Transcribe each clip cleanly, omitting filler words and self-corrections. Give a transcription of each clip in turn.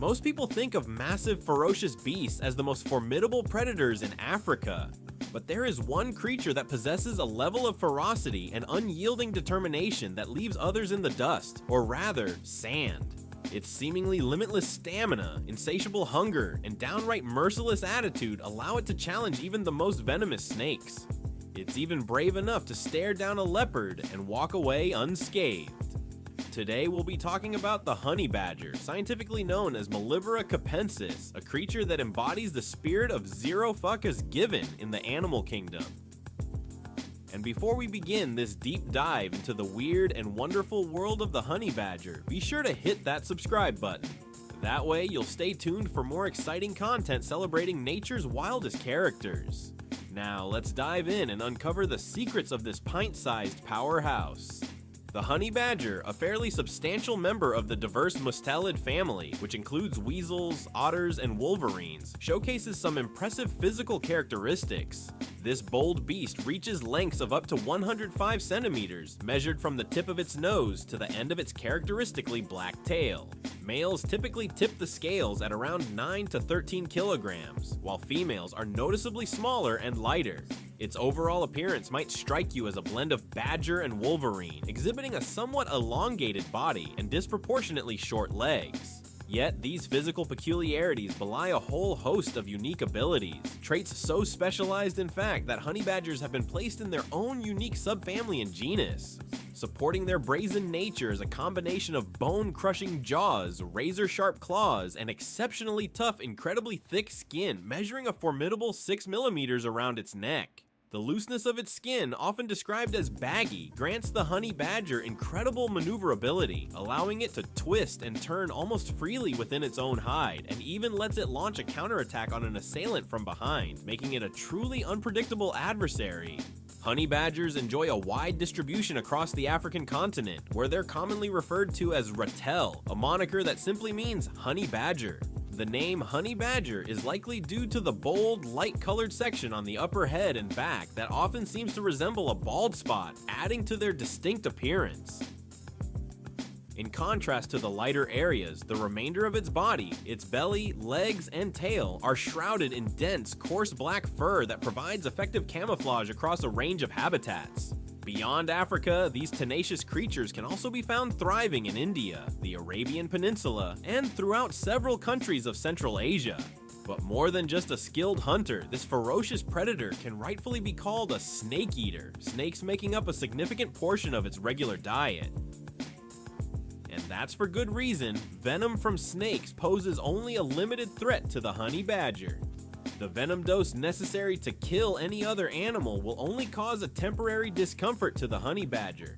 Most people think of massive, ferocious beasts as the most formidable predators in Africa. But there is one creature that possesses a level of ferocity and unyielding determination that leaves others in the dust, or rather, sand. Its seemingly limitless stamina, insatiable hunger, and downright merciless attitude allow it to challenge even the most venomous snakes. It's even brave enough to stare down a leopard and walk away unscathed. Today we'll be talking about the honey badger, scientifically known as Mellivera capensis, a creature that embodies the spirit of zero fuck is given in the animal kingdom. And before we begin this deep dive into the weird and wonderful world of the honey badger, be sure to hit that subscribe button. That way you'll stay tuned for more exciting content celebrating nature's wildest characters. Now let's dive in and uncover the secrets of this pint-sized powerhouse. The honey badger, a fairly substantial member of the diverse mustelid family, which includes weasels, otters, and wolverines, showcases some impressive physical characteristics. This bold beast reaches lengths of up to 105 centimeters, measured from the tip of its nose to the end of its characteristically black tail. Males typically tip the scales at around 9 to 13 kilograms, while females are noticeably smaller and lighter. Its overall appearance might strike you as a blend of badger and wolverine, exhibiting a somewhat elongated body and disproportionately short legs. Yet, these physical peculiarities belie a whole host of unique abilities, traits so specialized in fact that honey badgers have been placed in their own unique subfamily and genus. Supporting their brazen nature is a combination of bone-crushing jaws, razor-sharp claws, and exceptionally tough, incredibly thick skin, measuring a formidable 6 millimeters around its neck. The looseness of its skin, often described as baggy, grants the honey badger incredible maneuverability, allowing it to twist and turn almost freely within its own hide, and even lets it launch a counterattack on an assailant from behind, making it a truly unpredictable adversary. Honey badgers enjoy a wide distribution across the African continent, where they're commonly referred to as ratel, a moniker that simply means honey badger. The name honey badger is likely due to the bold, light-colored section on the upper head and back that often seems to resemble a bald spot, adding to their distinct appearance. In contrast to the lighter areas, the remainder of its body, its belly, legs, and tail are shrouded in dense, coarse black fur that provides effective camouflage across a range of habitats. Beyond Africa, these tenacious creatures can also be found thriving in India, the Arabian Peninsula, and throughout several countries of Central Asia. But more than just a skilled hunter, this ferocious predator can rightfully be called a snake eater, snakes making up a significant portion of its regular diet. And that's for good reason. Venom from snakes poses only a limited threat to the honey badger. The venom dose necessary to kill any other animal will only cause a temporary discomfort to the honey badger.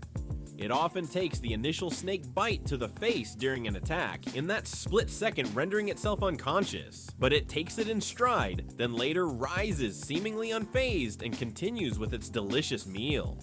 It often takes the initial snake bite to the face during an attack, in that split second rendering itself unconscious, but it takes it in stride, then later rises seemingly unfazed and continues with its delicious meal.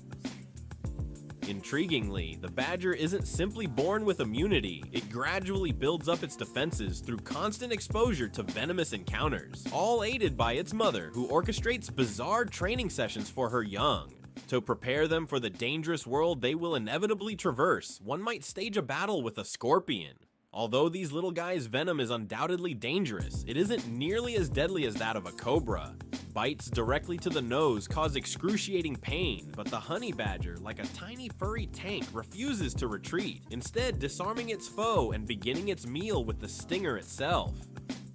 Intriguingly, the badger isn't simply born with immunity, it gradually builds up its defenses through constant exposure to venomous encounters, all aided by its mother, who orchestrates bizarre training sessions for her young. To prepare them for the dangerous world they will inevitably traverse, one might stage a battle with a scorpion. Although these little guys' venom is undoubtedly dangerous, it isn't nearly as deadly as that of a cobra. Bites directly to the nose cause excruciating pain, but the honey badger, like a tiny furry tank, refuses to retreat, instead disarming its foe and beginning its meal with the stinger itself.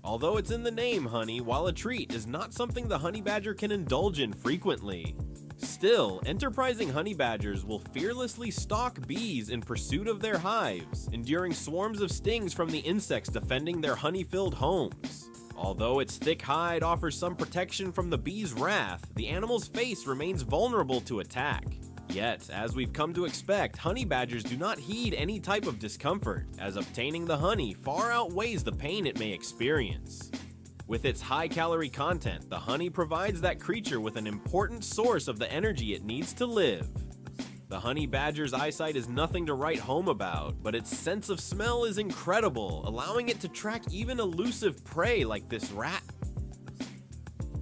Although it's in the name honey, while a treat is not something the honey badger can indulge in frequently. Still, enterprising honey badgers will fearlessly stalk bees in pursuit of their hives, enduring swarms of stings from the insects defending their honey-filled homes. Although its thick hide offers some protection from the bee's wrath, the animal's face remains vulnerable to attack. Yet, as we've come to expect, honey badgers do not heed any type of discomfort, as obtaining the honey far outweighs the pain it may experience. With its high-calorie content, the honey provides that creature with an important source of the energy it needs to live. The honey badger's eyesight is nothing to write home about, but its sense of smell is incredible, allowing it to track even elusive prey like this rat.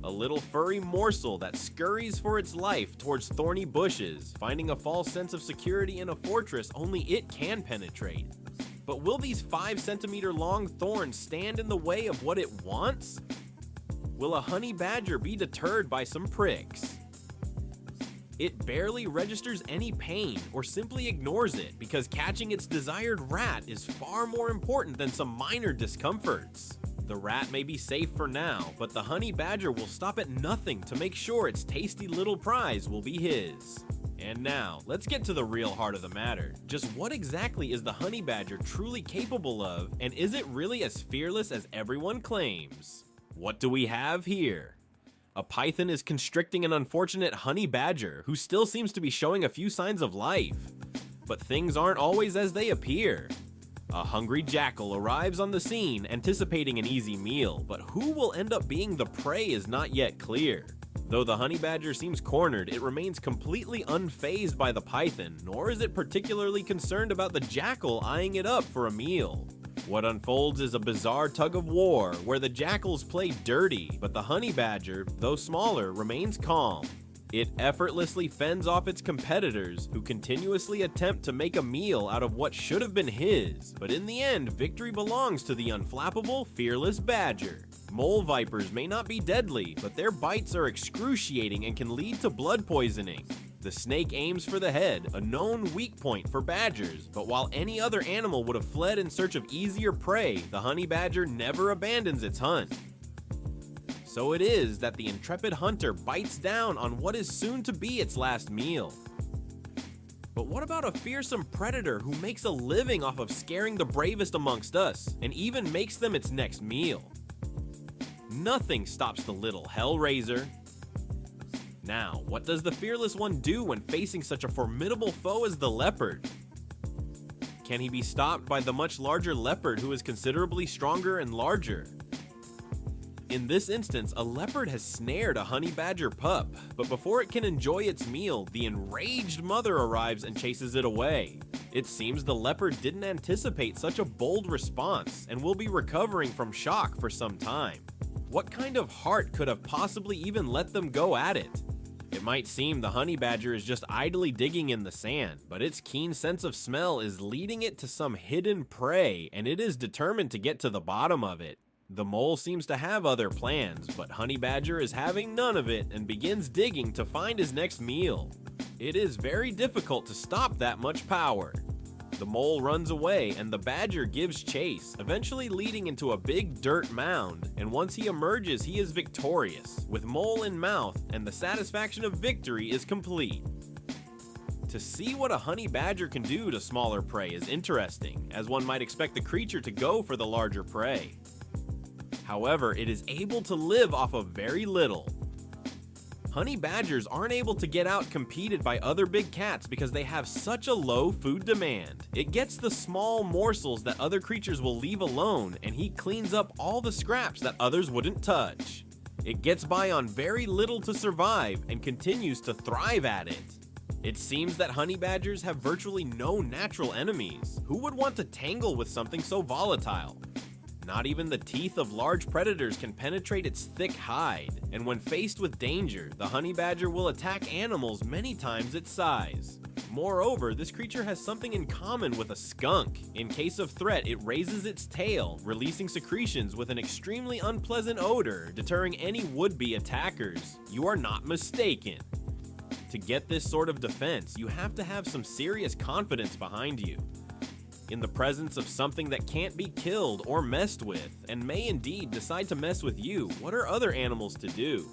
A little furry morsel that scurries for its life towards thorny bushes, finding a false sense of security in a fortress only it can penetrate. But will these 5-centimeter long thorns stand in the way of what it wants? Will a honey badger be deterred by some pricks? It barely registers any pain or simply ignores it because catching its desired rat is far more important than some minor discomforts. The rat may be safe for now, but the honey badger will stop at nothing to make sure its tasty little prize will be his. And now, let's get to the real heart of the matter. Just what exactly is the honey badger truly capable of, and is it really as fearless as everyone claims? What do we have here? A python is constricting an unfortunate honey badger who still seems to be showing a few signs of life. But things aren't always as they appear. A hungry jackal arrives on the scene anticipating an easy meal, but who will end up being the prey is not yet clear. Though the honey badger seems cornered, it remains completely unfazed by the python, nor is it particularly concerned about the jackal eyeing it up for a meal. What unfolds is a bizarre tug of war, where the jackals play dirty, but the honey badger, though smaller, remains calm. It effortlessly fends off its competitors, who continuously attempt to make a meal out of what should have been his, but in the end, victory belongs to the unflappable, fearless badger. Mole vipers may not be deadly, but their bites are excruciating and can lead to blood poisoning. The snake aims for the head, a known weak point for badgers, but while any other animal would have fled in search of easier prey, the honey badger never abandons its hunt. So it is that the intrepid hunter bites down on what is soon to be its last meal. But what about a fearsome predator who makes a living off of scaring the bravest amongst us, and even makes them its next meal? Nothing stops the little hellraiser. Now, what does the fearless one do when facing such a formidable foe as the leopard? Can he be stopped by the much larger leopard who is considerably stronger and larger? In this instance, a leopard has snared a honey badger pup, but before it can enjoy its meal, the enraged mother arrives and chases it away. It seems the leopard didn't anticipate such a bold response and will be recovering from shock for some time. What kind of heart could have possibly even let them go at it? It might seem the honey badger is just idly digging in the sand, but its keen sense of smell is leading it to some hidden prey, and it is determined to get to the bottom of it. The mole seems to have other plans, but honey badger is having none of it and begins digging to find his next meal. It is very difficult to stop that much power. The mole runs away and the badger gives chase, eventually leading into a big dirt mound, and once he emerges he is victorious, with mole in mouth, and the satisfaction of victory is complete. To see what a honey badger can do to smaller prey is interesting, as one might expect the creature to go for the larger prey. However, it is able to live off of very little. Honey badgers aren't able to get out competed by other big cats because they have such a low food demand. It gets the small morsels that other creatures will leave alone, and he cleans up all the scraps that others wouldn't touch. It gets by on very little to survive and continues to thrive at it. It seems that honey badgers have virtually no natural enemies. Who would want to tangle with something so volatile? Not even the teeth of large predators can penetrate its thick hide, and when faced with danger, the honey badger will attack animals many times its size. Moreover, this creature has something in common with a skunk. In case of threat, it raises its tail, releasing secretions with an extremely unpleasant odor, deterring any would-be attackers. You are not mistaken. To get this sort of defense, you have to have some serious confidence behind you. In the presence of something that can't be killed or messed with, and may indeed decide to mess with you, what are other animals to do?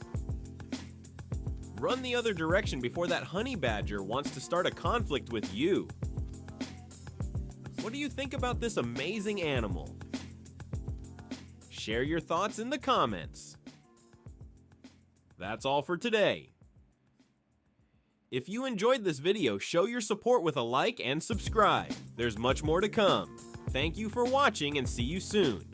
Run the other direction before that honey badger wants to start a conflict with you. What do you think about this amazing animal? Share your thoughts in the comments. That's all for today. If you enjoyed this video, show your support with a like and subscribe. There's much more to come. Thank you for watching and see you soon.